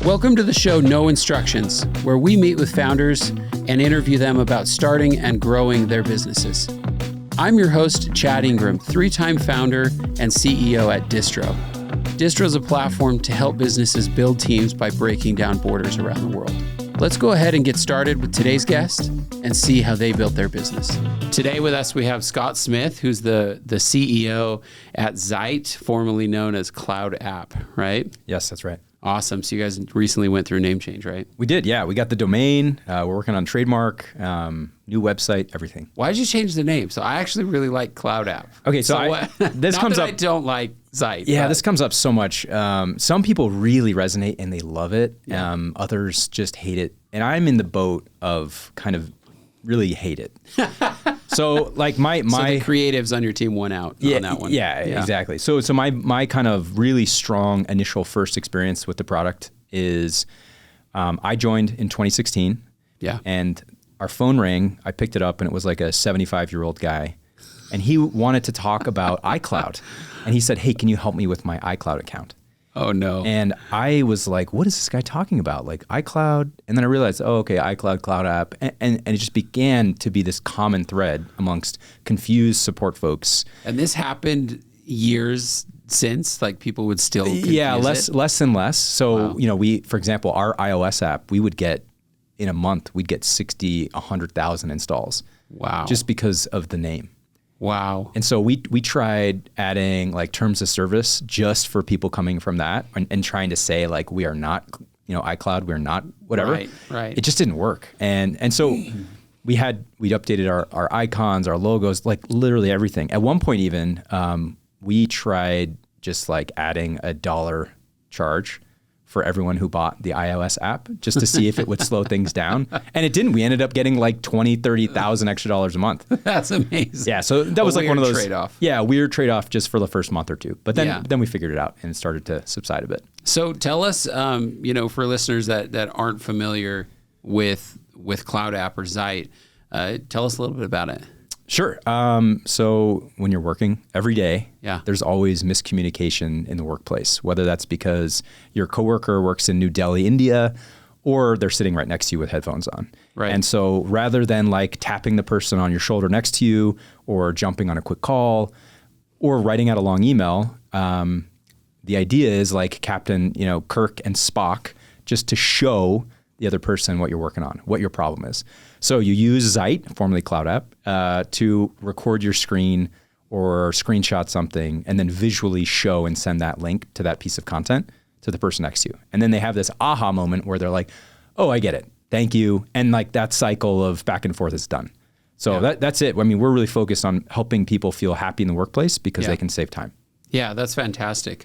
Welcome to the show No Instructions, where we meet with founders and interview them about starting and growing their businesses. I'm your host, Chad Ingram, 3-time founder and CEO at Distro. Distro is a platform to help businesses build teams by breaking down borders around the world. Let's go ahead and get started with today's guest and see how they built their business. Today with us, we have Scott Smith, who's the CEO at Zight, formerly known as Cloud App, right? Yes, that's right. Awesome. So you guys recently went through a name change, right? We did, yeah. We got the domain. We're working on trademark, new website, everything. Why did you change the name? So I actually really like Cloud App. Okay, so this not comes that up. I don't like Zight. Yeah, but this comes up so much. Some people really resonate and they love it. Yeah. Others just hate it. And I'm in the boat of kind of really hate it. So like So the creatives on your team won out on that one. Yeah, exactly. So my kind of really strong initial first experience with the product is I joined in 2016. Yeah. And our phone rang. I picked it up and it was like a 75-year-old guy. And he wanted to talk about iCloud. And he said, "Hey, can you help me with my iCloud account?" Oh, no. And I was like, what is this guy talking about? Like iCloud? And then I realized, oh, okay, iCloud, Cloud App. And it just began to be this common thread amongst confused support folks. And this happened years since, like people would still confuse it? Less and less. So, Wow. we, for example, our iOS app, we would get, in a month, we'd get 60, 100,000 installs. Wow. Just because of the name. Wow. And so we tried adding like terms of service just for people coming from that and trying to say like, we are not, iCloud, we're not whatever. Right. It just didn't work. And so we'd updated our icons, our logos, like literally everything. At one point even, we tried just like adding $1 charge for everyone who bought the iOS app just to see if it would slow things down. And it didn't. We ended up getting like 30,000 extra dollars a month. That's amazing. Yeah, so that was like one of those trade-off. Yeah, weird trade-off just for the first month or two. But then Yeah. then we figured it out and it started to subside a bit. So tell us, for listeners that aren't familiar with Cloud App or Zight, tell us a little bit about it. Sure. So when you're working every day, Yeah. there's always miscommunication in the workplace, whether that's because your coworker works in New Delhi, India, or they're sitting right next to you with headphones on. Right. And so rather than like tapping the person on your shoulder next to you or jumping on a quick call or writing out a long email, the idea is like Captain, Kirk and Spock, just to show the other person what you're working on, what your problem is. So you use Zight, formerly Cloud App, to record your screen or screenshot something and then visually show and send that link to that piece of content to the person next to you. And then they have this aha moment where they're like, oh, I get it. Thank you. And like that cycle of back and forth is done. So that's it. I mean, we're really focused on helping people feel happy in the workplace because they can save time. Yeah, that's fantastic.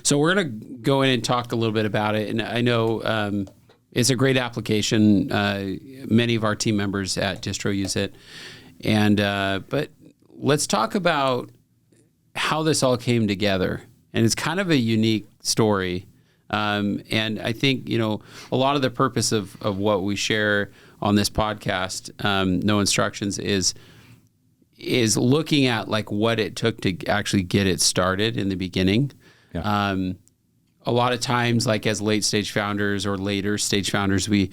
So we're going to go in and talk a little bit about it. And I know it's a great application. Many of our team members at Distro use it. And but let's talk about how this all came together. And it's kind of a unique story. And I think, a lot of the purpose of what we share on this podcast, No Instructions, is looking at like what it took to actually get it started in the beginning. Yeah. A lot of times, like as late stage founders or later stage founders, we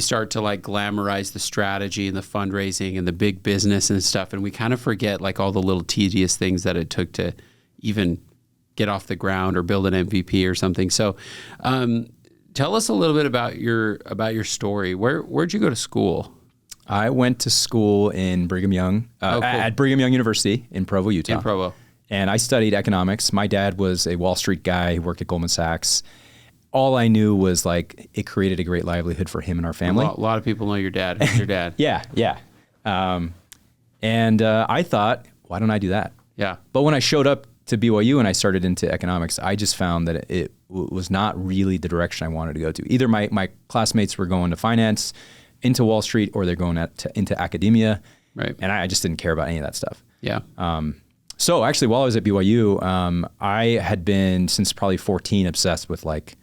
start to like glamorize the strategy and the fundraising and the big business and stuff. And we kind of forget like all the little tedious things that it took to even get off the ground or build an MVP or something. So tell us a little bit about your story. Where'd you go to school? I went to school in Brigham Young, Cool. at Brigham Young University in Provo, Utah. In Provo. And I studied economics. My dad was a Wall Street guy. He worked at Goldman Sachs. All I knew was like it created a great livelihood for him and our family. A lot of people know your dad. Who's your dad? Yeah. And I thought, why don't I do that? Yeah. But when I showed up to BYU and I started into economics, I just found that it was not really the direction I wanted to go to. Either my classmates were going to finance, into Wall Street, or they're going into academia. Right. And I just didn't care about any of that stuff. Yeah. So actually, while I was at BYU, I had been since probably 14 obsessed with like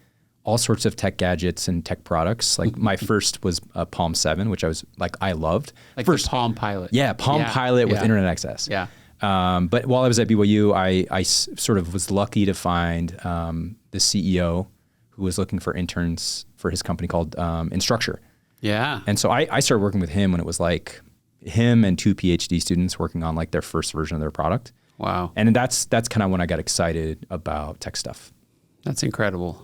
all sorts of tech gadgets and tech products. Like my first was a Palm 7, which I loved. Like first the Palm Pilot. Yeah, Palm Pilot with internet access. Yeah. But while I was at BYU, I sort of was lucky to find the CEO who was looking for interns for his company called Instructure. Yeah. And so I started working with him when it was like him and 2 PhD students working on like their first version of their product. Wow. And that's kind of when I got excited about tech stuff. That's incredible.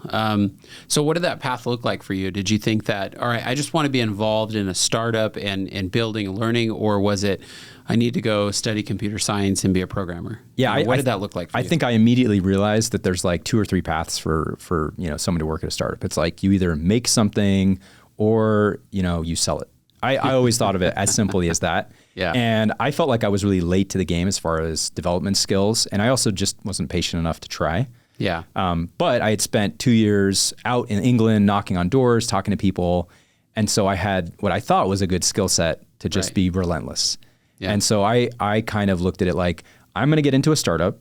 So what did that path look like for you? Did you think that, all right, I just want to be involved in a startup and building and learning, or was it, I need to go study computer science and be a programmer? Yeah. What did that look like for you? I think I immediately realized that there's like 2 or 3 paths for someone to work at a startup. It's like you either make something or, you sell it. I always thought of it as simply as that. Yeah. And I felt like I was really late to the game as far as development skills. And I also just wasn't patient enough to try. Yeah. But I had spent 2 years out in England, knocking on doors, talking to people. And so I had what I thought was a good skill set to just be relentless. Yeah. And so I kind of looked at it like, I'm going to get into a startup.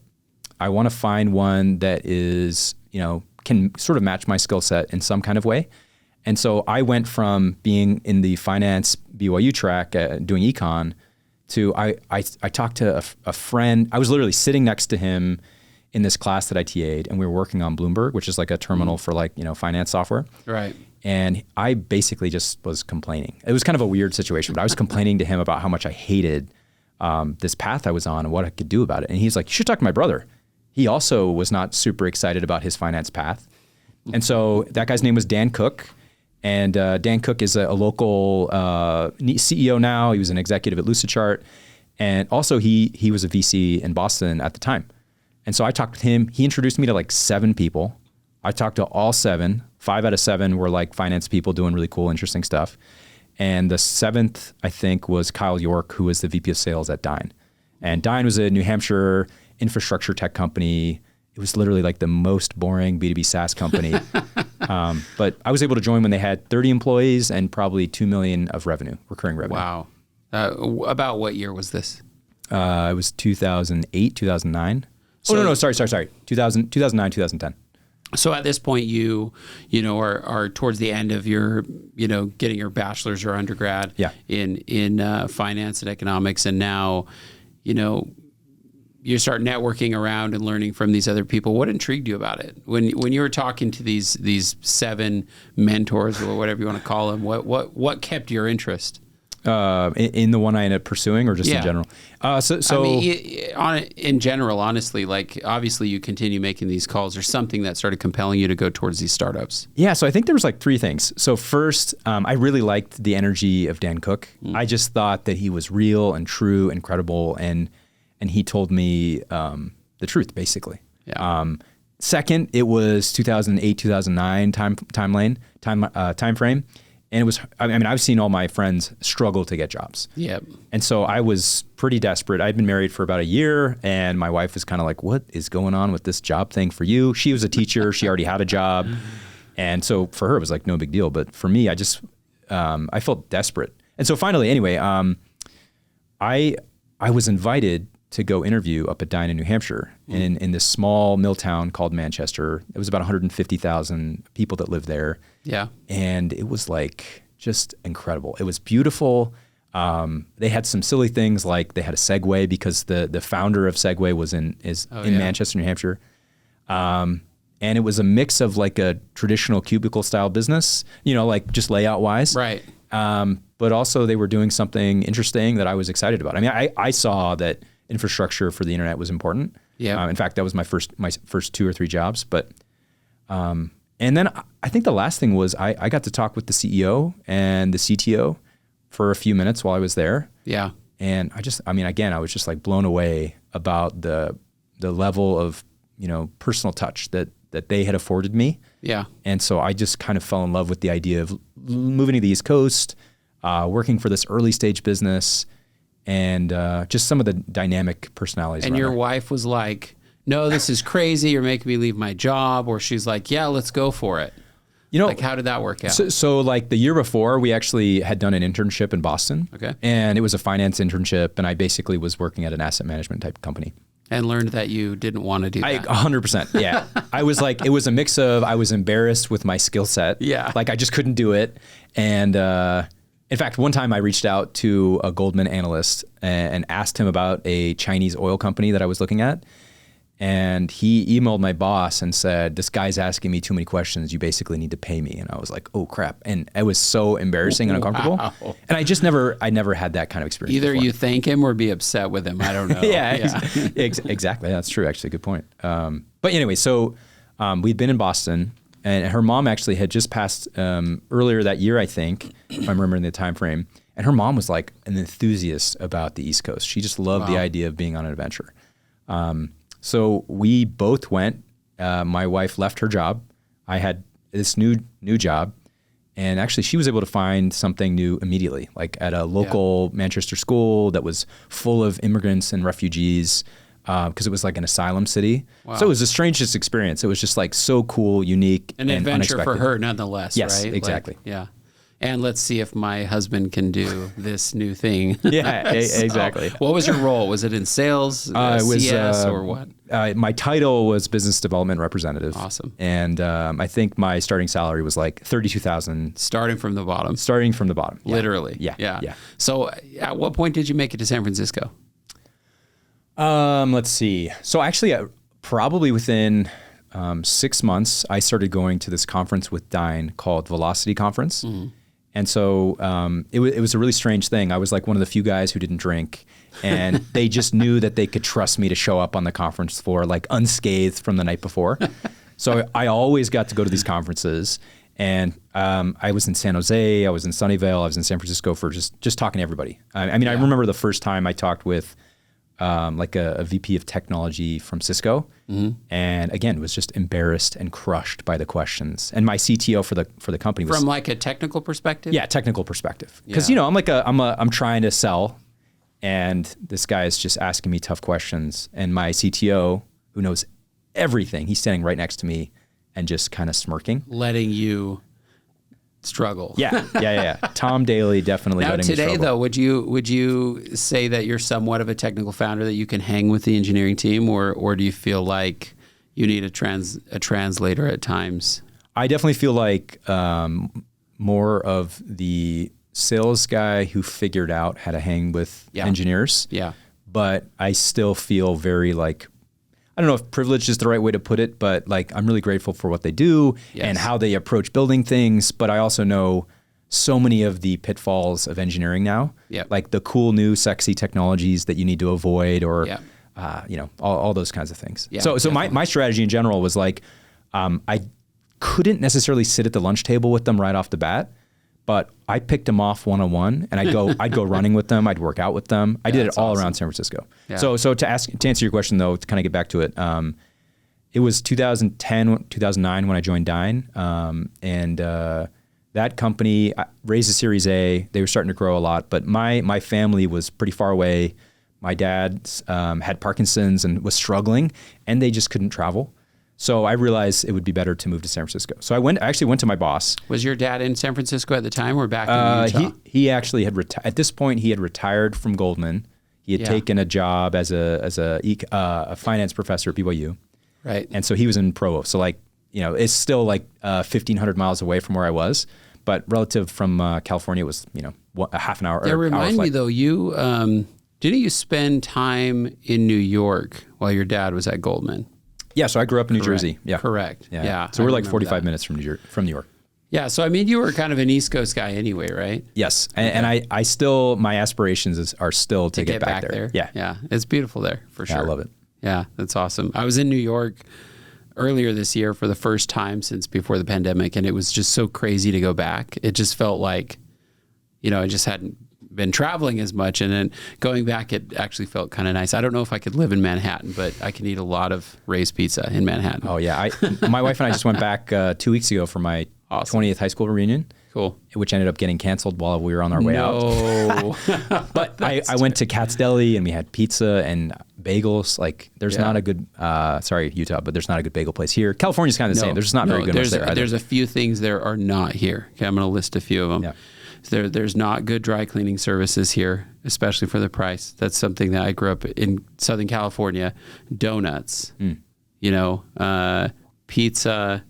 I want to find one that is, can sort of match my skill set in some kind of way. And so I went from being in the finance BYU track, doing econ, to I talked to a friend. I was literally sitting next to him in this class that I TA'd, and we were working on Bloomberg, which is like a terminal for like, finance software. Right. And I basically just was complaining. It was kind of a weird situation, but I was complaining to him about how much I hated this path I was on and what I could do about it. And he's like, you should talk to my brother. He also was not super excited about his finance path. And so that guy's name was Dan Cook. And Dan Cook is a local CEO now. He was an executive at Lucidchart. And also he was a VC in Boston at the time. And so I talked with him. He introduced me to like 7 people. I talked to all 7. 5 out of 7 were like finance people doing really cool, interesting stuff. And the 7th, I think, was Kyle York, who was the VP of sales at Dyn. And Dyn was a New Hampshire infrastructure tech company. It was literally like the most boring B2B SaaS company. But I was able to join when they had 30 employees and probably $2 million of revenue, recurring revenue. Wow. About what year was this? It was 2008, 2009. So, sorry. 2009, 2010. So at this point, you are towards the end of your, getting your bachelor's or undergrad in finance and economics. And now, you start networking around and learning from these other people. What intrigued you about it? When you were talking to these 7 mentors or whatever you want to call them, what kept your interest? In the one I ended up pursuing, or just in general? So I mean, in general, honestly, like obviously you continue making these calls. There's something that started compelling you to go towards these startups. Yeah. So I think there was like 3 things. So first, I really liked the energy of Dan Cook. I just thought that he was real and true and credible, and he told me the truth, basically. Yeah. Second, it was 2008, 2009 time frame. And it was, I've seen all my friends struggle to get jobs. Yep. And so I was pretty desperate. I'd been married for about a year, and my wife was kind of like, what is going on with this job thing for you? She was a teacher. She already had a job. And so for her, it was like no big deal. But for me, I just, I felt desperate. And so finally, anyway, I was invited to go interview up at Dyn in New Hampshire in this small mill town called Manchester. It was about 150,000 people that lived there. Yeah. And it was like just incredible. It was beautiful. They had some silly things like they had a Segway because the founder of Segway was in Manchester, New Hampshire. And it was a mix of like a traditional cubicle style business, like just layout wise. Right. But also they were doing something interesting that I was excited about. I mean, I saw that infrastructure for the internet was important. Yeah. In fact, that was my first 2 or 3 jobs. But and then I think the last thing was I got to talk with the CEO and the CTO for a few minutes while I was there. Yeah. And I was just like blown away about the level of, personal touch that they had afforded me. Yeah. And so I just kind of fell in love with the idea of moving to the East Coast, working for this early stage business, and just some of the dynamic personalities. And your wife was like, no, this is crazy. You're making me leave my job. Or she's like, yeah, let's go for it. Like, how did that work out? So like the year before, we actually had done an internship in Boston. Okay. And it was a finance internship. And I basically was working at an asset management type company. And learned that you didn't want to do that. 100%. Yeah. I was like, it was a mix of, I was embarrassed with my skill set. Yeah. Like I just couldn't do it. And in fact, one time I reached out to a Goldman analyst and asked him about a Chinese oil company that I was looking at. And he emailed my boss and said, "This guy's asking me too many questions. You basically need to pay me." And I was like, "Oh crap!" And it was so embarrassing and uncomfortable. Wow. And I never had that kind of experience. Either before. you thank him or be upset with him. I don't know. Exactly. That's true. Actually, good point. But anyway, so we'd been in Boston, and her mom actually had just passed earlier that year, I think, if I'm remembering the time frame. And her mom was like an enthusiast about the East Coast. She just loved the idea of being on an adventure. So we both went. My wife left her job. I had this new job, and actually she was able to find something new immediately, like at a local Manchester school that was full of immigrants and refugees, because it was like an asylum city. Wow. So it was the strangest experience. It was just like so cool, unique, an and adventure unexpected. for her, nonetheless. Yes, right? exactly. Like, yeah. And let's see if my husband can do this new thing. Yeah, exactly. What was your role? Was it in sales, it was, CS, or what? My title was business development representative. Awesome. And I think my starting salary was like $32,000. Starting from the bottom. Starting from the bottom. Yeah. Literally. Yeah. So at what point did you make it to San Francisco? Let's see. So actually, probably within 6 months, I started going to this conference with Dine called Velocity Conference. Mm-hmm. And so it was a really strange thing. I was like one of the few guys who didn't drink, and they just knew that they could trust me to show up on the conference floor like unscathed from the night before. So I always got to go to these conferences, and I was in San Jose, I was in Sunnyvale, I was in San Francisco for just talking to everybody. I remember the first time I talked with like a VP of technology from Cisco. Mm-hmm. And again, was just embarrassed and crushed by the questions. And my CTO for the company was from like a technical perspective. Yeah, technical perspective. Because I'm trying to sell, and this guy is just asking me tough questions. And my CTO, who knows everything, he's standing right next to me and just kind of smirking, letting you struggle. Yeah. Tom Daly definitely now, letting me struggle. Today, though, would you say that you're somewhat of a technical founder, that you can hang with the engineering team, or do you feel like you need a translator at times? I definitely feel like more of the sales guy who figured out how to hang with engineers. Yeah. But I still feel very like, I don't know if privileged is the right way to put it, but like I'm really grateful for what they do and how they approach building things. But I also know so many of the pitfalls of engineering now, like the cool new sexy technologies that you need to avoid, or all those kinds of things. Yeah, so my strategy in general was like, I couldn't necessarily sit at the lunch table with them right off the bat, but I picked them off one-on-one, and I'd go running with them. I'd work out with them. I did it all around San Francisco. Yeah. So to answer your question though, to kind of get back to it, it was 2010, 2009 when I joined Dine, and that company raised a Series A. They were starting to grow a lot, but my family was pretty far away. My dad had Parkinson's and was struggling, and they just couldn't travel. So I realized it would be better to move to San Francisco. So I actually went to my boss. Was your dad in San Francisco at the time, or back in Utah? He actually had at this point he had retired from Goldman. He had taken a job as a finance professor at BYU. Right. And so he was in Provo. So it's still like 1,500 miles away from where I was, but relative from California, it was a half an hour. That remind me though, you didn't you spend time in New York while your dad was at Goldman? Yeah, so I grew up in New Jersey. Yeah, correct. Yeah. So we're like 45 minutes from New York. Yeah, so I mean, you were kind of an East Coast guy anyway, right? Yes, and I still, my aspirations are still to get back there. Yeah, it's beautiful there for sure. I love it. Yeah, that's awesome. I was in New York earlier this year for the first time since before the pandemic, and it was just so crazy to go back. It just felt like, I just hadn't been traveling as much, and then going back, it actually felt kind of nice. I don't know if I could live in Manhattan, but I can eat a lot of Ray's pizza in Manhattan. Oh yeah, my wife and I just went back 2 weeks ago for my 20th high school reunion. Cool. Which ended up getting canceled while we were on our way out. But I went to Katz Deli, and we had pizza and bagels. Like there's not a good, sorry Utah, but there's not a good bagel place here. California's kind of the same. There's just not very good ones there either. There's a few things there are not here. Okay, I'm going to list a few of them. Yeah. There's not good dry cleaning services here, especially for the price. That's something that I grew up in Southern California. Donuts, pizza,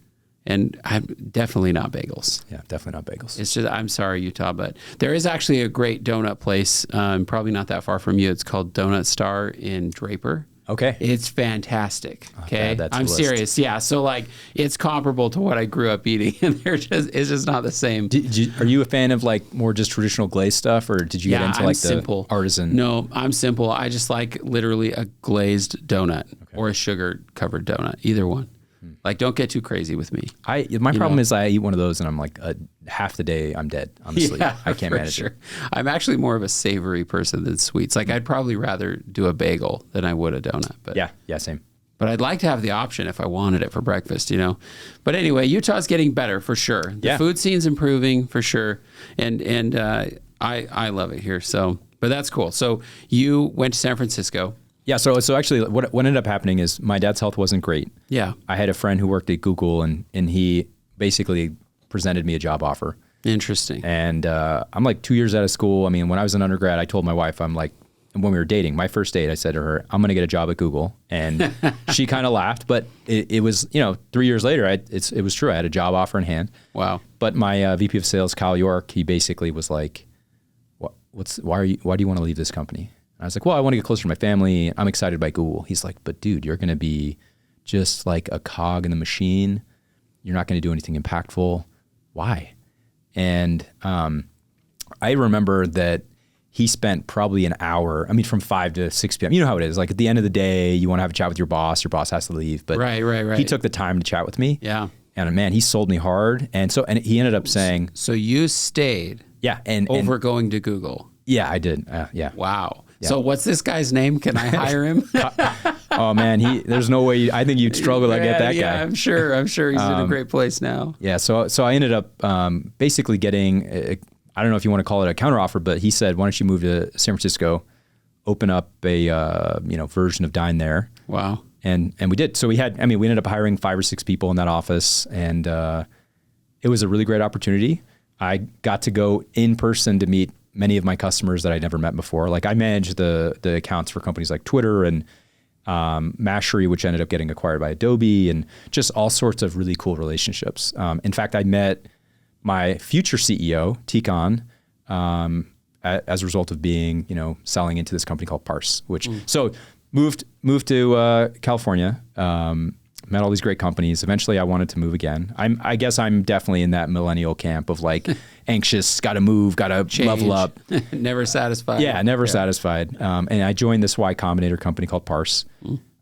and I'm definitely not bagels. Yeah, definitely not bagels. It's just, I'm sorry, Utah, but there is actually a great donut place, probably not that far from you. It's called Donut Star in Draper. Okay. It's fantastic. Okay. that's I'm the list. serious. Yeah. So like it's comparable to what I grew up eating and it's just not the same. Are you a fan of like more just traditional glazed stuff, or did you get into I'm like simple. the artisan? No, I'm simple. I just like literally a glazed donut or a sugar covered donut, either one. Like, don't get too crazy with me. My problem is I eat one of those and I'm like half the day I'm dead. Honestly, I can't manage it. I'm actually more of a savory person than sweets. Like, I'd probably rather do a bagel than I would a donut. But yeah, same. But I'd like to have the option if I wanted it for breakfast, But anyway, Utah's getting better for sure. The food scene's improving for sure, and I love it here. So, but that's cool. So you went to San Francisco. Yeah. So actually, what ended up happening is my dad's health wasn't great. Yeah. I had a friend who worked at Google, and he basically presented me a job offer. Interesting. And I'm like 2 years out of school. I mean, when I was an undergrad, I told my wife, I'm like, when we were dating, my first date, I said to her, I'm going to get a job at Google. And she kind of laughed, but it was, 3 years later, it was true. I had a job offer in hand. Wow. But my VP of sales, Kyle York, he basically was like, why do you want to leave this company? And I was like, well, I want to get closer to my family. I'm excited by Google. He's like, but dude, you're going to be just like a cog in the machine. You're not going to do anything impactful. Why? And I remember that he spent probably an hour, from 5 to 6 p.m. You know how it is. Like at the end of the day, you want to have a chat with your boss has to leave. But right. He took the time to chat with me. Yeah. And man, he sold me hard. And he ended up saying. So you stayed. Yeah. Over going to Google. Yeah, I did. Yeah. Wow. Yeah. So what's this guy's name? Can I hire him? Oh man, there's no way. I think you'd struggle to get that guy. Yeah, I'm sure he's in a great place now. Yeah. So I ended up basically getting, I don't know if you want to call it a counteroffer, but he said, why don't you move to San Francisco, open up a version of Dine there. Wow. And we did. So we ended up hiring 5 or 6 people in that office, and it was a really great opportunity. I got to go in person to meet many of my customers that I'd never met before. Like I managed the accounts for companies like Twitter and Mashery, which ended up getting acquired by Adobe, and just all sorts of really cool relationships. In fact, I met my future CEO, Tikon, as a result of being, selling into this company called Parse, which so moved to California, met all these great companies. Eventually I wanted to move again. I guess I'm definitely in that millennial camp of like anxious, got to move, got to level up. Never satisfied. Yeah, never satisfied. And I joined this Y Combinator company called Parse.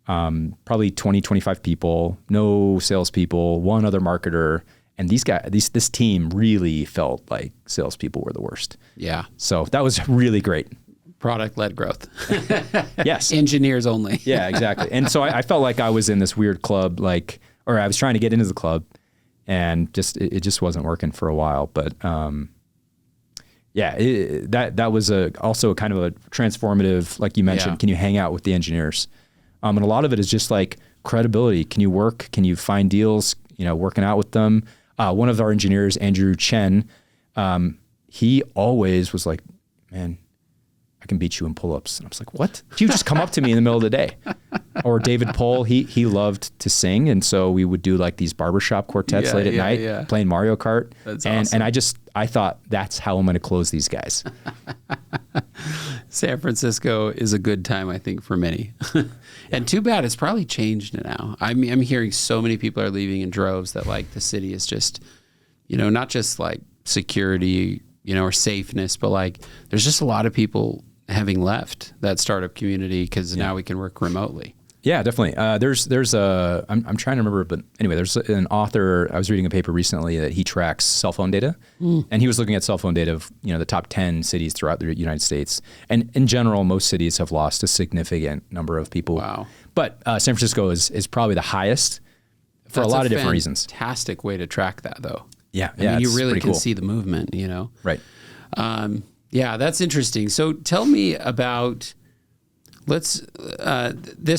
Probably 20, 25 people, no salespeople, one other marketer. And this team really felt like salespeople were the worst. Yeah. So that was really great. Product-led growth. Yes. Engineers only. Yeah, exactly. And so I felt like I was in this weird club, or I was trying to get into the club, and it just wasn't working for a while. But that was also kind of a transformative, like you mentioned, Can you hang out with the engineers? And a lot of it is just like credibility. Can you work? Can you find deals? Working out with them. One of our engineers, Andrew Chen, he always was like, man, I can beat you in pull-ups. And I was like, what? You just come up to me in the middle of the day. Or David Pohl, he loved to sing. And so we would do like these barbershop quartets late at night, playing Mario Kart. That's awesome. And I thought that's how I'm going to close these guys. San Francisco is a good time, I think, for many. And too bad it's probably changed now. I'm hearing so many people are leaving in droves that like the city is just, not just like security, or safeness, but like there's just a lot of people having left that startup community because now we can work remotely. Yeah, definitely. I'm trying to remember, but anyway, there's an author, I was reading a paper recently that he tracks cell phone data, and he was looking at cell phone data of, the top 10 cities throughout the United States. And in general, most cities have lost a significant number of people. Wow. But San Francisco is probably the highest for a lot of different reasons. Fantastic way to track that though. Yeah. I mean, you really can see the movement, Right. Yeah, that's interesting. So tell me about, this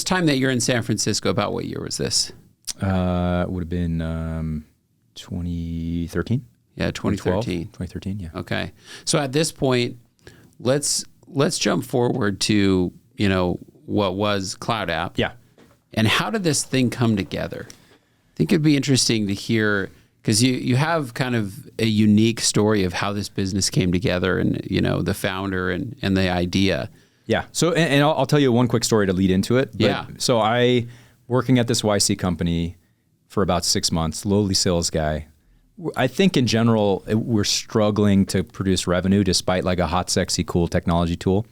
time that you're in San Francisco, about what year was this? Would have been 2013. Yeah, 2013. 2013, yeah. Okay. So at this point, let's jump forward to, what was Cloud App. Yeah. And how did this thing come together? I think it'd be interesting to hear, because you have kind of a unique story of how this business came together and, the founder and the idea. Yeah. So, and I'll tell you one quick story to lead into it. But, Yeah. So working at this YC company for about 6 months, lowly sales guy. I think in general, we're struggling to produce revenue despite like a hot, sexy, cool technology tool.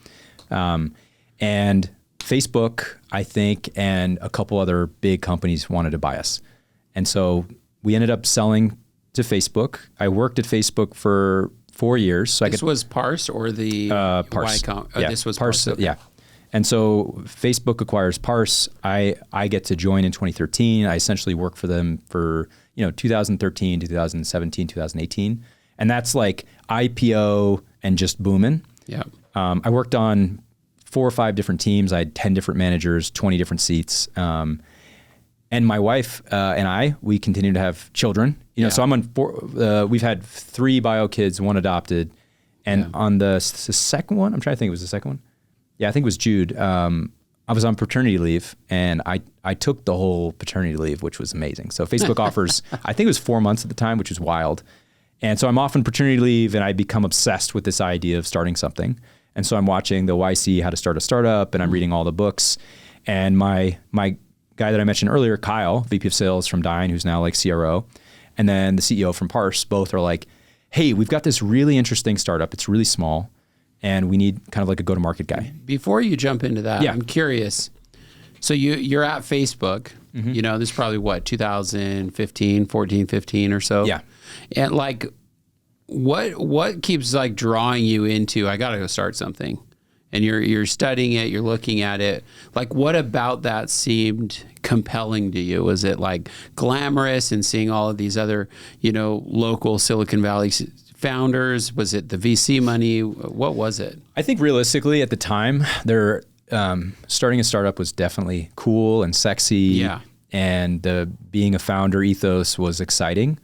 And Facebook, I think, and a couple other big companies wanted to buy us. And so we ended up selling to Facebook. I worked at Facebook for 4 years. So This was Parse or the Parse. Yeah. This was Parse. Okay. Yeah. And so Facebook acquires Parse. I get to join in 2013. I essentially work for them for 2013, 2017, 2018. And that's like IPO and just booming. Yeah. I worked on 4 or 5 different teams. I had 10 different managers, 20 different seats. And my wife and we continue to have children. So I'm on 4. We've had 3 bio kids, 1 adopted, and on the second one, I'm trying to think, it was the second one. Yeah, I think it was Jude. I was on paternity leave, and I took the whole paternity leave, which was amazing. So Facebook offers, I think it was 4 months at the time, which was wild. And so I'm off on paternity leave, and I become obsessed with this idea of starting something. And so I'm watching the YC How to Start a Startup, and I'm reading all the books. And my guy that I mentioned earlier, Kyle, VP of Sales from Dine, who's now like CRO, and then the CEO from Parse, both are like, hey, we've got this really interesting startup. It's really small, and we need kind of like a go-to-market guy. Before you jump into that, I'm curious. So you're at Facebook. This is probably what, 2015, 14, 15 or so? Yeah. And like, what keeps like drawing you into, I got to go start something? And you're studying it, you're looking at it. Like, what about that seemed compelling to you? Was it like glamorous and seeing all of these other, local Silicon Valley founders? Was it the VC money? What was it? I think realistically at the time, starting a startup was definitely cool and sexy. Yeah. And the being a founder ethos was exciting.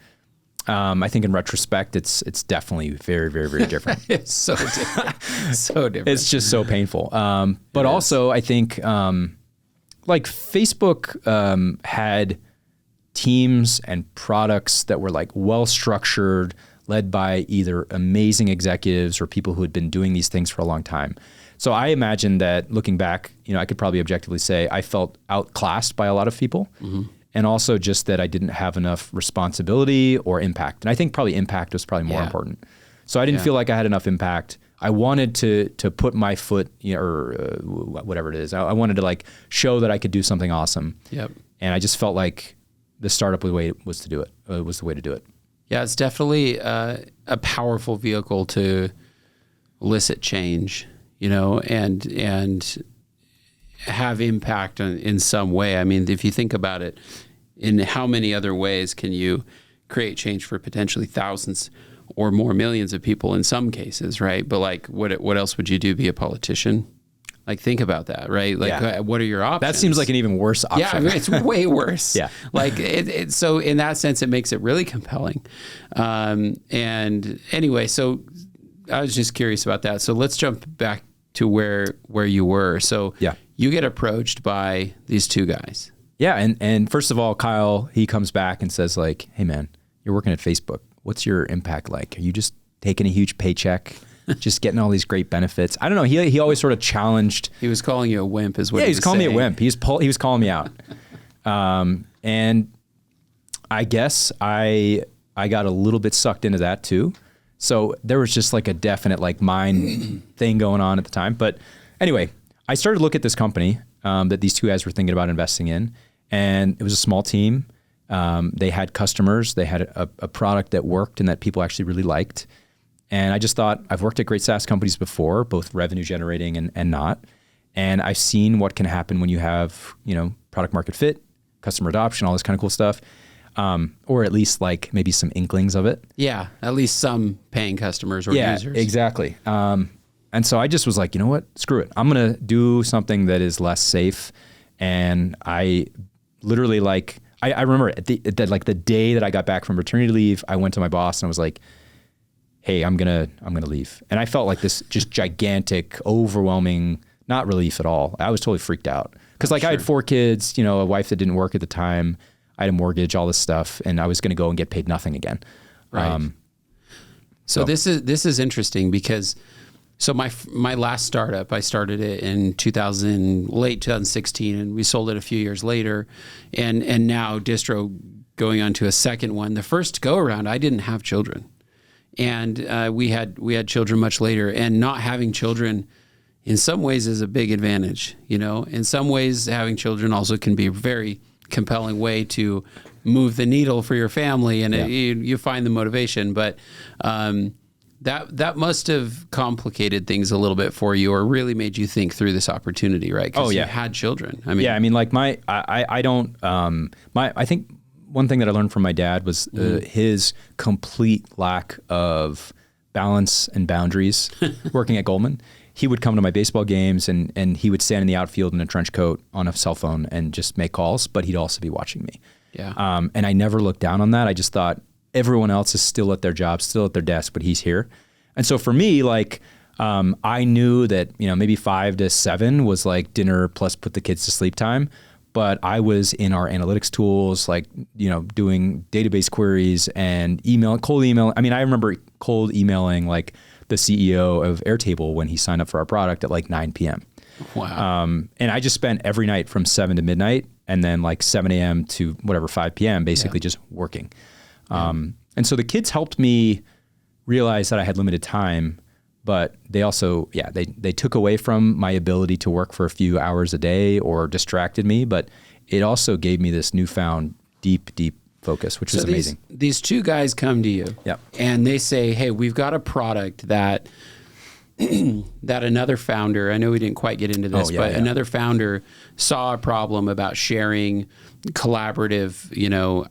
I think in retrospect, it's definitely very, very, very different. It's so different. So different. It's just so painful. But also, I think like Facebook had teams and products that were like well structured, led by either amazing executives or people who had been doing these things for a long time. So I imagine that looking back, I could probably objectively say I felt outclassed by a lot of people. And also just that I didn't have enough responsibility or impact. And I think probably impact was probably more important. So I didn't feel like I had enough impact. I wanted to put my foot, or whatever it is. I wanted to like show that I could do something awesome. Yep. And I just felt like the startup was the way to do it. Was the way to do it. Yeah, it's definitely a powerful vehicle to elicit change, and have impact in some way. I mean, if you think about it, in how many other ways can you create change for potentially thousands or more millions of people in some cases, right? But like, what else would you do? Be a politician? Like, think about that, right? Like, what are your options? That seems like an even worse option. Yeah, I mean, it's way worse. Yeah. Like, so in that sense, it makes it really compelling. And anyway, so I was just curious about that. So let's jump back to where you were. So you get approached by these 2 guys. Yeah. And first of all, Kyle, he comes back and says like, hey man, you're working at Facebook. What's your impact like? Are you just taking a huge paycheck, just getting all these great benefits? I don't know. He always sort of challenged. He was calling you a wimp is what he was calling saying. me a wimp. He was calling me out. And I guess I got a little bit sucked into that too. So there was just like a definite like mind thing going on at the time. But anyway, I started to look at this company that these 2 guys were thinking about investing in. And it was a small team. They had customers. They had a product that worked and that people actually really liked. And I just thought, I've worked at great SaaS companies before, both revenue generating and not. And I've seen what can happen when you have, product market fit, customer adoption, all this kind of cool stuff. Or at least like maybe some inklings of it. Yeah, at least some paying customers or users. Yeah, exactly. And so I just was like, you know what? Screw it. I'm going to do something that is less safe. And I literally I remember the day that I got back from maternity leave, I went to my boss and I was like, hey, I'm going to leave. And I felt like this just gigantic, overwhelming, not relief at all. I was totally freaked out. Because I had 4 kids, a wife that didn't work at the time. I had a mortgage, all this stuff, and I was going to go and get paid nothing again. Right. So this is interesting because So my last startup, I started it in late 2016, and we sold it a few years later, and now distro going on to a second one. The first go around, I didn't have children, and we had children much later. And not having children, in some ways, is a big advantage. In some ways, having children also can be a very compelling way to move the needle for your family, and you find the motivation, but. That must have complicated things a little bit for you, or really made you think through this opportunity, right? Because you had children. I mean, like I think one thing that I learned from my dad was his complete lack of balance and boundaries working at Goldman. He would come to my baseball games and he would stand in the outfield in a trench coat on a cell phone and just make calls, but he'd also be watching me. Yeah. And I never looked down on that. I just thought, everyone else is still at their job, still at their desk, but he's here. And so for me, like, I knew that, maybe 5 to 7 was like dinner plus put the kids to sleep time. But I was in our analytics tools, like, doing database queries and cold email. I mean, I remember cold emailing like the CEO of Airtable when he signed up for our product at like 9 p.m. Wow. And I just spent every night from 7 to midnight and then like 7 a.m. to whatever, 5 p.m. basically just working. And so the kids helped me realize that I had limited time, but they also, they took away from my ability to work for a few hours a day or distracted me, but it also gave me this newfound deep focus, which was amazing. These two guys come to you and they say, hey, we've got a product that another founder, I know we didn't quite get into this, another founder saw a problem about sharing collaborative,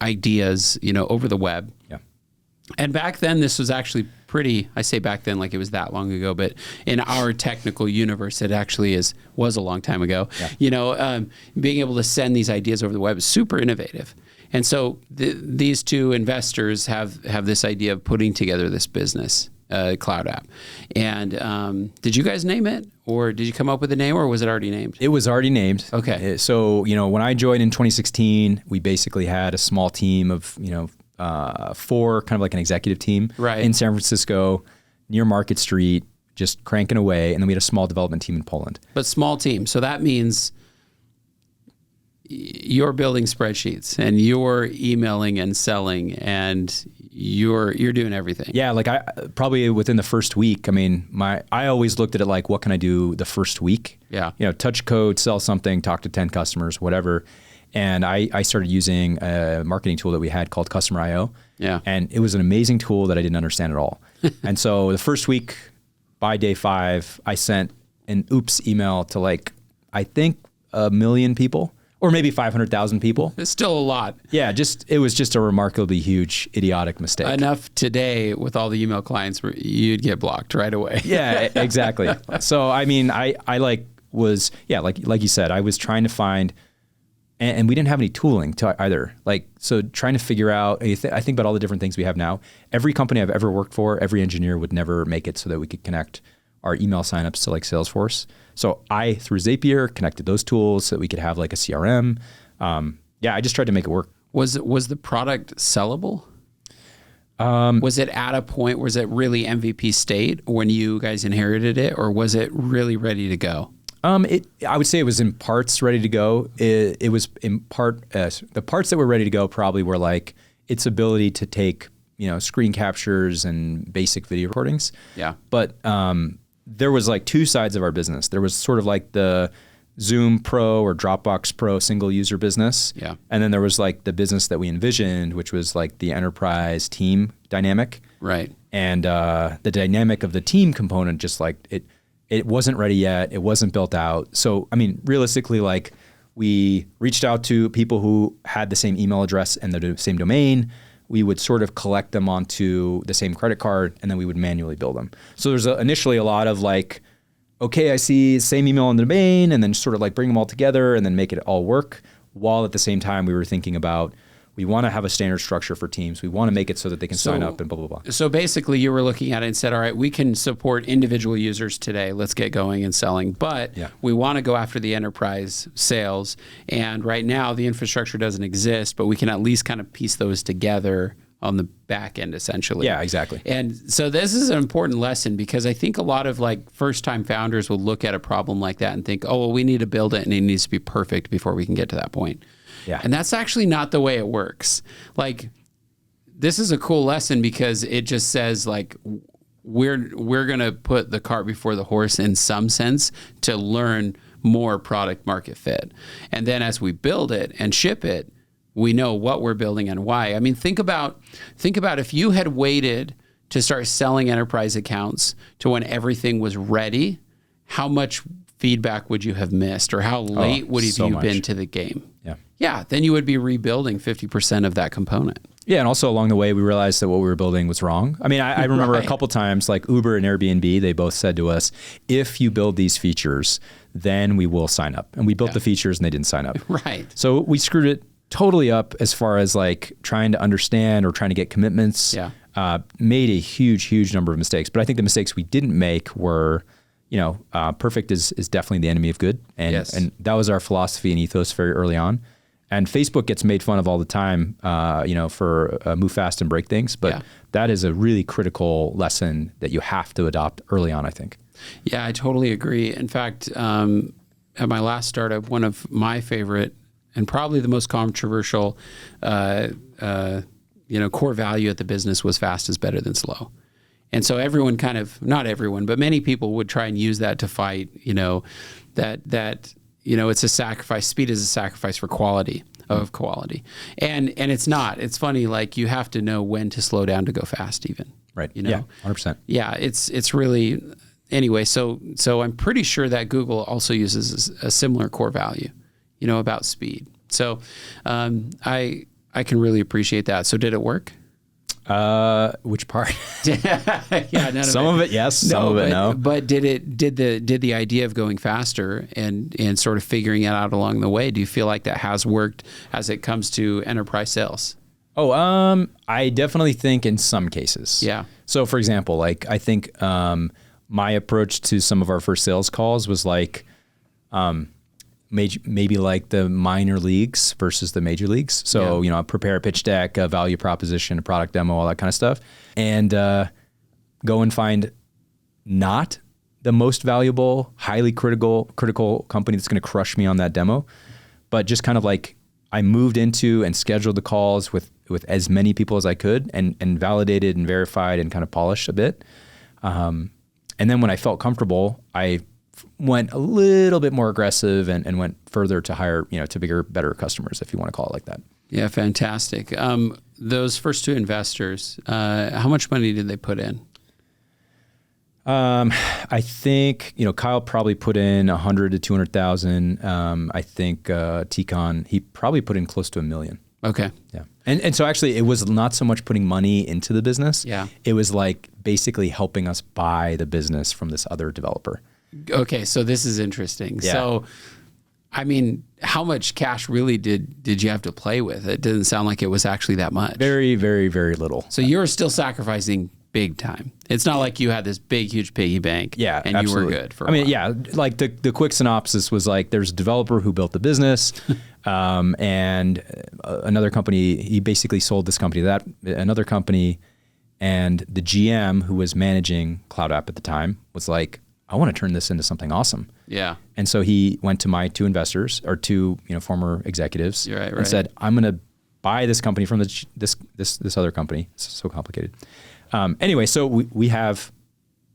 ideas, over the web. Yeah. And back then this was actually I say back then like it was that long ago, but in our technical universe, it actually was a long time ago. Yeah. Being able to send these ideas over the web is super innovative. And so these two investors have this idea of putting together this business. Cloud app. And did you guys name it, or did you come up with a name, or was it already named? It was already named. Okay. So, when I joined in 2016, we basically had a small team of, 4, kind of like an executive team in San Francisco near Market Street, just cranking away. And then we had a small development team in Poland. But small team. So that means you're building spreadsheets and you're emailing and selling and you're doing everything. Yeah, like I probably within the first week, I mean, I always looked at it like, what can I do the first week? Yeah. Touch code, sell something, talk to 10 customers, whatever. And I started using a marketing tool that we had called Customer IO. Yeah. And it was an amazing tool that I didn't understand at all. And so the first week, by day 5, I sent an oops email to like, I think 1 million people. Or maybe 500,000 people. It's still a lot. Yeah, it was just a remarkably huge, idiotic mistake. Enough today with all the email clients where you'd get blocked right away. Yeah, exactly. So, I mean, I like you said, I was trying to find, and we didn't have any tooling to either. Like, so trying to figure out, I think about all the different things we have now. Every company I've ever worked for, every engineer would never make it so that we could connect our email signups to like Salesforce. So I, through Zapier, connected those tools so that we could have like a CRM. I just tried to make it work. Was the product sellable? Was it at a point, was it really MVP state when you guys inherited it, or was it really ready to go? I would say it was in parts ready to go. It was in part, the parts that were ready to go probably were like its ability to take, screen captures and basic video recordings. Yeah. But there was like 2 sides of our business. There was sort of like the Zoom Pro or Dropbox Pro single user business. Yeah. And then there was like the business that we envisioned, which was like the enterprise team dynamic. Right. And the dynamic of the team component, just like it wasn't ready yet. It wasn't built out. So, I mean, realistically, like we reached out to people who had the same email address and the same domain. We would sort of collect them onto the same credit card, and then we would manually bill them. So there's initially a lot of like, okay, I see same email on the domain, and then sort of like bring them all together and then make it all work. While at the same time, we were thinking about, we want to have a standard structure for teams. We want to make it so that they can sign up and blah, blah, blah. So basically you were looking at it and said, all right, we can support individual users today. Let's get going and selling. But we want to go after the enterprise sales. And right now the infrastructure doesn't exist, but we can at least kind of piece those together on the back end, essentially. Yeah, exactly. And so this is an important lesson, because I think a lot of like first time founders will look at a problem like that and think, oh, well, we need to build it and it needs to be perfect before we can get to that point. Yeah. And that's actually not the way it works. Like, this is a cool lesson because it just says like, we're going to put the cart before the horse in some sense to learn more product market fit. And then as we build it and ship it, we know what we're building and why. I mean, think about if you had waited to start selling enterprise accounts to when everything was ready, how much feedback would you have missed, or how late would have you been to the game? Yeah. Yeah, then you would be rebuilding 50% of that component. Yeah, and also along the way, we realized that what we were building was wrong. I mean, I remember a couple times, like Uber and Airbnb, they both said to us, if you build these features, then we will sign up. And we built the features and they didn't sign up. Right. So we screwed it totally up as far as like trying to understand or trying to get commitments. Yeah. Made a huge number of mistakes. But I think the mistakes we didn't make were, perfect is definitely the enemy of good. And that was our philosophy and ethos very early on. And Facebook gets made fun of all the time, for move fast and break things. But that is a really critical lesson that you have to adopt early on, I think. Yeah, I totally agree. In fact, at my last startup, one of my favorite and probably the most controversial, core value at the business was fast is better than slow. And so everyone not everyone, but many people would try and use that to fight, that it's a sacrifice. Speed is a sacrifice for quality. And it's not. It's funny, like you have to know when to slow down to go fast even. Right. Yeah, 100%. Yeah, it's really, anyway, so I'm pretty sure that Google also uses a similar core value, about speed. So I can really appreciate that. So did it work? Which part? Yeah, some of it, yes. Some of it, no. But did the idea of going faster and sort of figuring it out along the way, do you feel like that has worked as it comes to enterprise sales? Oh, I definitely think in some cases. Yeah. So for example, like I think my approach to some of our first sales calls was like maybe like the minor leagues versus the major leagues. So, prepare a pitch deck, a value proposition, a product demo, all that kind of stuff. And go and find not the most valuable, highly critical company that's going to crush me on that demo, but just kind of like I moved into and scheduled the calls with as many people as I could and validated and verified and kind of polished a bit. And then when I felt comfortable, I went a little bit more aggressive and went further to hire, to bigger, better customers, if you want to call it like that. Yeah, fantastic. Those first two investors, how much money did they put in? I think, Kyle probably put in 100 to 200,000. I think T-Con, he probably put in close to $1 million. Okay. Yeah. And so actually it was not so much putting money into the business. Yeah. It was like basically helping us buy the business from this other developer. Okay, so this is interesting. Yeah. So, I mean, how much cash really did you have to play with? It didn't sound like it was actually that much. Very, very, very little. So you were still sacrificing big time. It's not like you had this big, huge piggy bank. Yeah, and absolutely. You were good for a while. Yeah, like the quick synopsis was like there's a developer who built the business, and another company. He basically sold this company to that another company, and the GM who was managing Cloud App at the time was like, I want to turn this into something awesome. Yeah. And so he went to my two investors or two, former executives and said, I'm going to buy this company from this other company. It's so complicated. Anyway, so we have,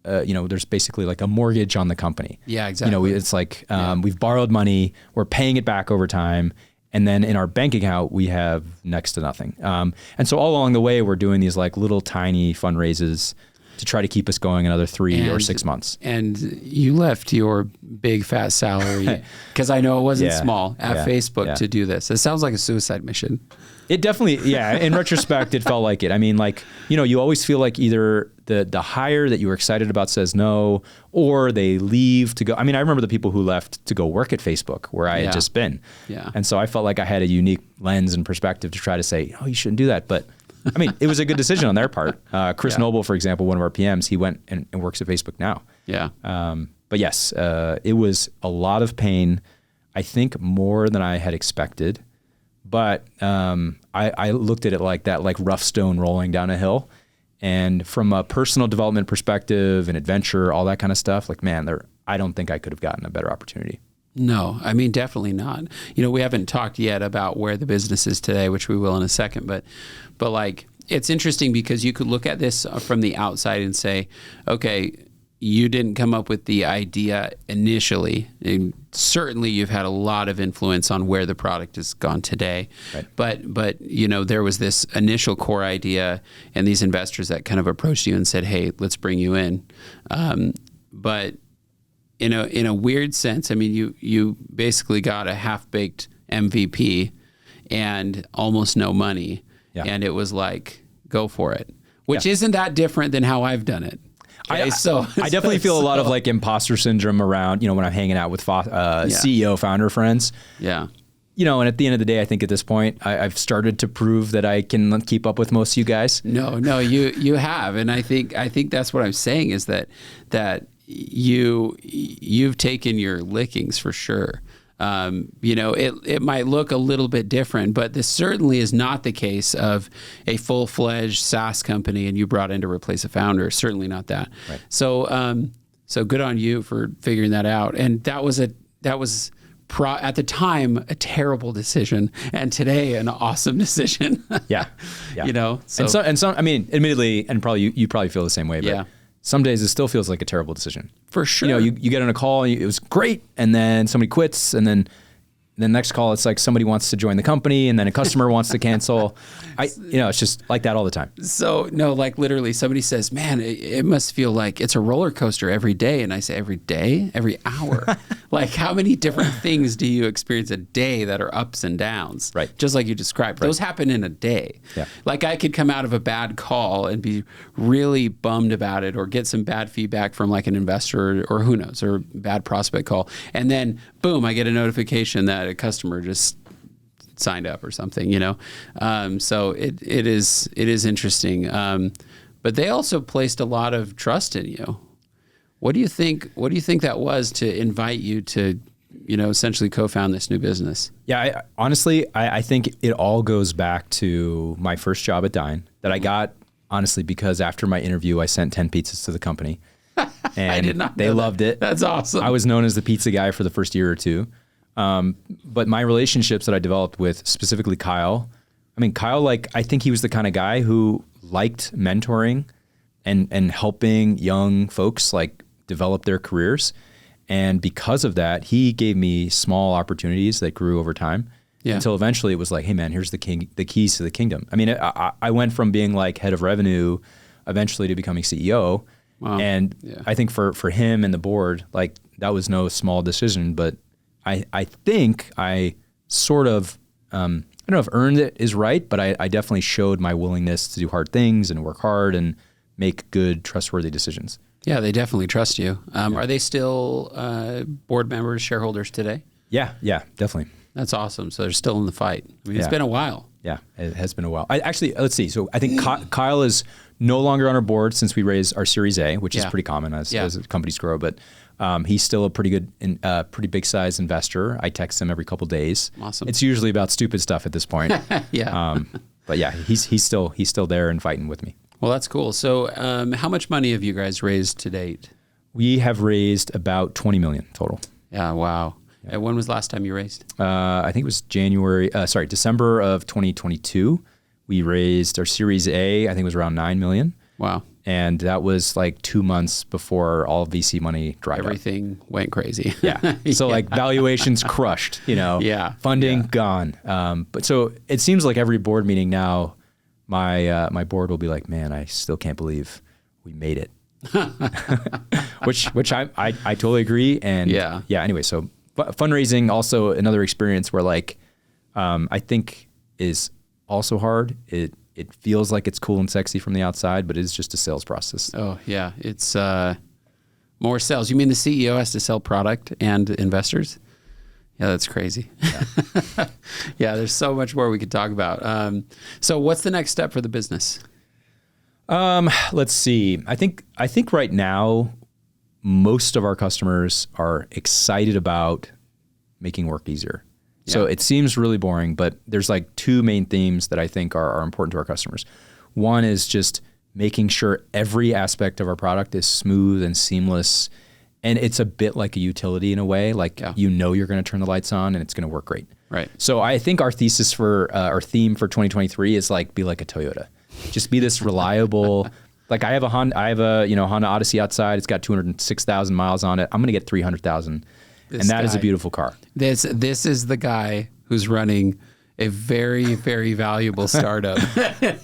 there's basically like a mortgage on the company. Yeah, exactly. It's like we've borrowed money, we're paying it back over time. And then in our bank account, we have next to nothing. And so all along the way, we're doing these like little tiny fundraisers to try to keep us going another 3 or 6 months. And you left your big fat salary, because I know it wasn't small, at Facebook to do this. It sounds like a suicide mission. It definitely, in retrospect, it felt like it. I mean, like, you always feel like either the hire that you were excited about says no, or they leave to go. I mean, I remember the people who left to go work at Facebook where I had just been. Yeah. And so I felt like I had a unique lens and perspective to try to say, oh, you shouldn't do that. But I mean, it was a good decision on their part. Chris Noble, for example, one of our PMs, he went and works at Facebook now. Yeah. But yes, it was a lot of pain, I think more than I had expected. But I looked at it like that, like rough stone rolling down a hill. And from a personal development perspective and adventure, all that kind of stuff, like, man, I don't think I could have gotten a better opportunity. No, I mean, definitely not. We haven't talked yet about where the business is today, which we will in a second. But like, it's interesting because you could look at this from the outside and say, okay, you didn't come up with the idea initially. And certainly you've had a lot of influence on where the product has gone today. Right. But there was this initial core idea and these investors that kind of approached you and said, hey, let's bring you in. But in a weird sense, I mean, you basically got a half-baked MVP and almost no money. Yeah. And it was like, go for it, which isn't that different than how I've done it. Okay, I definitely feel a lot of like imposter syndrome around, when I'm hanging out with CEO founder friends. Yeah. And at the end of the day, I think at this point, I've started to prove that I can keep up with most of you guys. No, you have. And I think that's what I'm saying is that you've taken your lickings for sure. It might look a little bit different, but this certainly is not the case of a full-fledged SaaS company and you brought in to replace a founder. Certainly not that. Right. So good on you for figuring that out. And that was at the time a terrible decision, and today an awesome decision. Yeah. And some, I mean, admittedly, and probably you probably feel the same way, but some days it still feels like a terrible decision. For sure. You get on a call and it was great, and then somebody quits, and then the next call it's like somebody wants to join the company, and then a customer wants to cancel. It's just like that all the time. So no, like literally somebody says, man, it must feel like it's a roller coaster every day. And I say, every day, every hour. Like, how many different things do you experience a day that are ups and downs? Right. Just like you described. Right. Those happen in a day. Yeah. Like, I could come out of a bad call and be really bummed about it, or get some bad feedback from like an investor, or who knows, or bad prospect call. And then boom, I get a notification that a customer just signed up or something, so it is interesting. But they also placed a lot of trust in you. What do you think that was to invite you to, essentially co-found this new business? Yeah, honestly, I think it all goes back to my first job at Dine that I got, honestly, because after my interview, I sent 10 pizzas to the company. And I did not know they loved it. That's awesome. I was known as the pizza guy for the first year or two. But my relationships that I developed with specifically Kyle, I think he was the kind of guy who liked mentoring and helping young folks like develop their careers. And because of that, he gave me small opportunities that grew over time until eventually it was like, hey man, here's the keys to the kingdom. I mean, I went from being like head of revenue eventually to becoming CEO. Wow. And I think for him and the board, like, that was no small decision, but I think I sort of, I don't know if earned it is right, but I definitely showed my willingness to do hard things and work hard and make good, trustworthy decisions. Yeah, they definitely trust you. Are they still board members, shareholders today? Yeah, definitely. That's awesome. So they're still in the fight. I mean, it's been a while. Yeah, it has been a while. Let's see. So I think Kyle is no longer on our board since we raised our Series A, which is pretty common as companies grow. But he's still a pretty big size investor. I text him every couple days. Awesome. It's usually about stupid stuff at this point. But yeah, he's still there and fighting with me. Well, that's cool. So how much money have you guys raised to date? We have raised about 20 million total. Yeah. Wow. Yeah. When was the last time you raised? I think it was December of 2022. We raised our Series A, I think it was around 9 million. Wow. And that was like 2 months before all VC money dried up. Everything went crazy. Yeah. So like valuations crushed, funding gone. But so it seems like every board meeting now, my board will be like, man, I still can't believe we made it. which I totally agree. And anyway, so fundraising, also another experience where like, I think is also hard. It feels like it's cool and sexy from the outside, but it is just a sales process. Oh yeah. It's, more sales. You mean the CEO has to sell product and investors? Yeah, that's crazy. Yeah. Yeah, there's so much more we could talk about. So what's the next step for the business? Let's see. I think right now, most of our customers are excited about making work easier. So it seems really boring, but there's like two main themes that I think are important to our customers. One is just making sure every aspect of our product is smooth and seamless. And it's a bit like a utility in a way, like you're going to turn the lights on and it's going to work great. Right. So I think our thesis for our theme for 2023 is like, be like a Toyota. Just be this reliable, like I have a Honda Odyssey outside. It's got 206,000 miles on it. I'm going to get 300,000. And that is a beautiful car. This is the guy who's running a very, very valuable startup.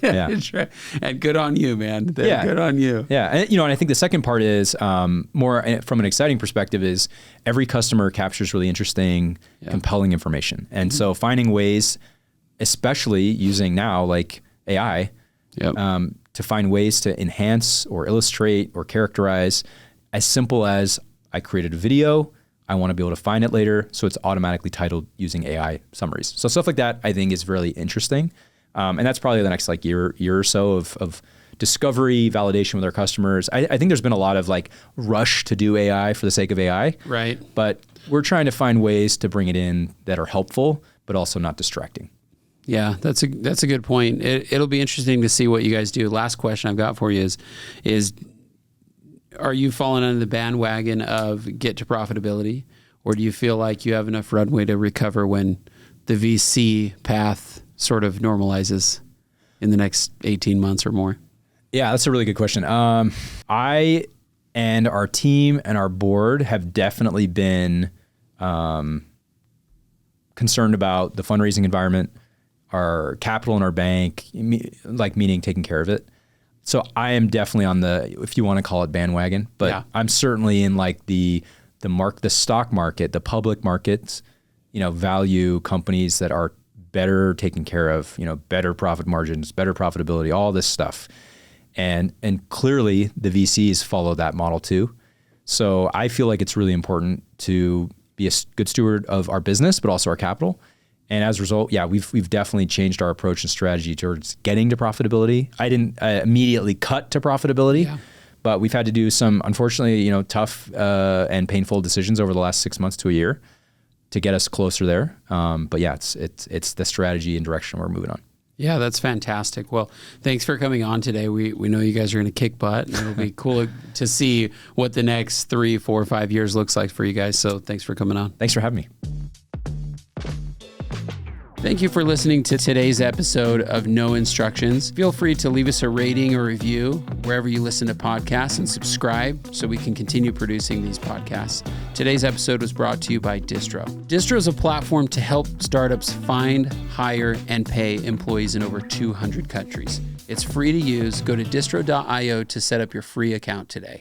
And good on you, man. Good on you. Yeah. And, and I think the second part is more from an exciting perspective is every customer captures really interesting, compelling information. And so finding ways, especially using now like AI, to find ways to enhance or illustrate or characterize, as simple as I created a video, I want to be able to find it later, so it's automatically titled using AI summaries. So stuff like that I think is really interesting. And that's probably the next like year or so of discovery, validation with our customers. I think there's been a lot of like rush to do AI for the sake of AI. Right. But we're trying to find ways to bring it in that are helpful, but also not distracting. Yeah, that's a good point. It'll be interesting to see what you guys do. Last question I've got for you is are you falling under the bandwagon of get to profitability, or do you feel like you have enough runway to recover when the VC path sort of normalizes in the next 18 months or more? Yeah, that's a really good question. I and our team and our board have definitely been concerned about the fundraising environment, our capital in our bank, meaning taking care of it. So I am definitely on the, if you want to call it bandwagon, but I'm certainly in like the stock market, the public markets, value companies that are better taken care of, better profit margins, better profitability, all this stuff. And clearly the VCs follow that model too. So I feel like it's really important to be a good steward of our business, but also our capital. And as a result, we've definitely changed our approach and strategy towards getting to profitability. I didn't immediately cut to profitability, but we've had to do some, unfortunately, tough and painful decisions over the last 6 months to a year to get us closer there. But it's the strategy and direction we're moving on. Yeah, that's fantastic. Well, thanks for coming on today. We know you guys are going to kick butt, and it'll be cool to see what the next 3, 4, 5 years looks like for you guys. So thanks for coming on. Thanks for having me. Thank you for listening to today's episode of No Instructions. Feel free to leave us a rating or review wherever you listen to podcasts and subscribe so we can continue producing these podcasts. Today's episode was brought to you by Distro. Distro is a platform to help startups find, hire, and pay employees in over 200 countries. It's free to use. Go to distro.io to set up your free account today.